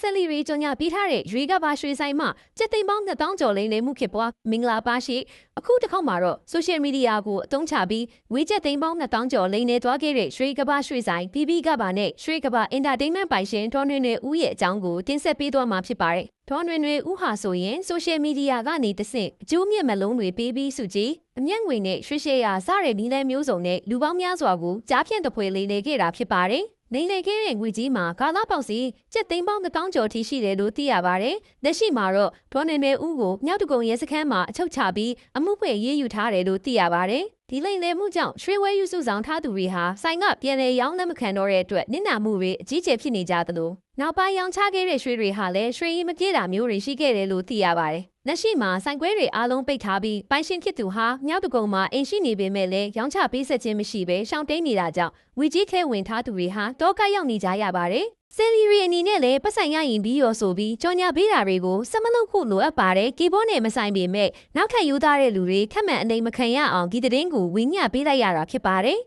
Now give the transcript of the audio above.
ဆက်လီရီကြောင့်ပြီးထားတဲ့ရွေကဘာရွှေဆိုင်မှာကျက်သိန်းပေါင်း2000ကျော်လိမ့်နေမှုဖြစ်ပွားမင်္ဂလာပါရှိအခုတစ်ခေါက်မှာတော့ social media ကိုအသုံးချပြီးငွေကျက်သိန်းပေါင်း2000ကျော်လိမ့်နေသွားခဲ့တဲ့ရွှေကဘာရွှေဆိုင် BB ကဘာနဲ့ရွှေကဘာ entertainment ပိုင်ရှင်ဒေါ်နွေနွေဦးရဲ့အကြောင်းကိုတင်ဆက်ပေးသွားမှာဖြစ်ပါတယ်ဒေါ်နွေနွေဦးဟာဆိုရင် social media ကနေတဆင့်အကျိုးမြတ်မလုံးတွေပေးပြီးစုကြည်အမျက်ငွေနဲ့ရွှေရှယ်ယာစတဲ့နည်းလမ်းမျိုးစုံနဲ့လူပေါင်းများစွာကိုကြားဖြန့်တပွဲလေးနေခဲ့တာဖြစ်ပါတယ်နေလေခဲ့တဲ့ငွေကြီးမှာကာလပေါက်စီကျက်သိန်းပေါင်း1000ကျော်ထိရှိတယ်လို့သိရပါတယ်။လက်ရှိမှာတော့ဒေါ်နေနေဦးကိုမြောက်တကုံရဲစခန်းမှာအချုပ်ချပြီးအမှုဖွင့်ရေးယူထားတယ်လို့သိရပါတယ်။ဒီလိမ်လည်မှုကြောင့်ရွှေဝဲယူစုဆောင်ထားသူတွေဟာဆိုင်ကပြန်လည်ရောင်းလက်မခံတော့တဲ့အတွက်နစ်နာမှုတွေအကြီးကျယ်ဖြစ်နေကြသလိုနောက်ပိုင်းရောင်းချခဲ့တဲ့ရွှေတွေဟာလည်းရွှေရည်မပြေတာမျိုးတွေရှိခဲ့တယ်လို့သိရပါတယ်။လက်ရှိမှာဆိုင်ခွဲတွေအားလုံးပိတ်ထားပြီးပိုင်ရှင်ဖြစ်သူဟာမြောက်တကုံမှာအိမ်ရှိနေပေမဲ့လည်းရောင်းချပေးဆက်ခြင်းမရှိဘဲရှောင်တိန်နေတာကြောင့်ဝီကြီးခဲဝင်ထားသူတွေဟာတောကရောက်နေကြရပါတယ်။ဆယ်လီရီအနေနဲ့လည်းပတ်ဆိုင်ရရင်ပြီးရောဆိုပြီးကြော်ညာပေးတာတွေကိုစမလုပ်ခုလိုအပ်ပါတယ်ကီဘောနဲ့မဆိုင်ပေမဲ့နောက်ထပ်ယူသားတဲ့လူတွေခက်မှန်အနေမခံရအောင်ဒီသတင်းကိုဝင်းညပေးလိုက်ရတာဖြစ်ပါတယ်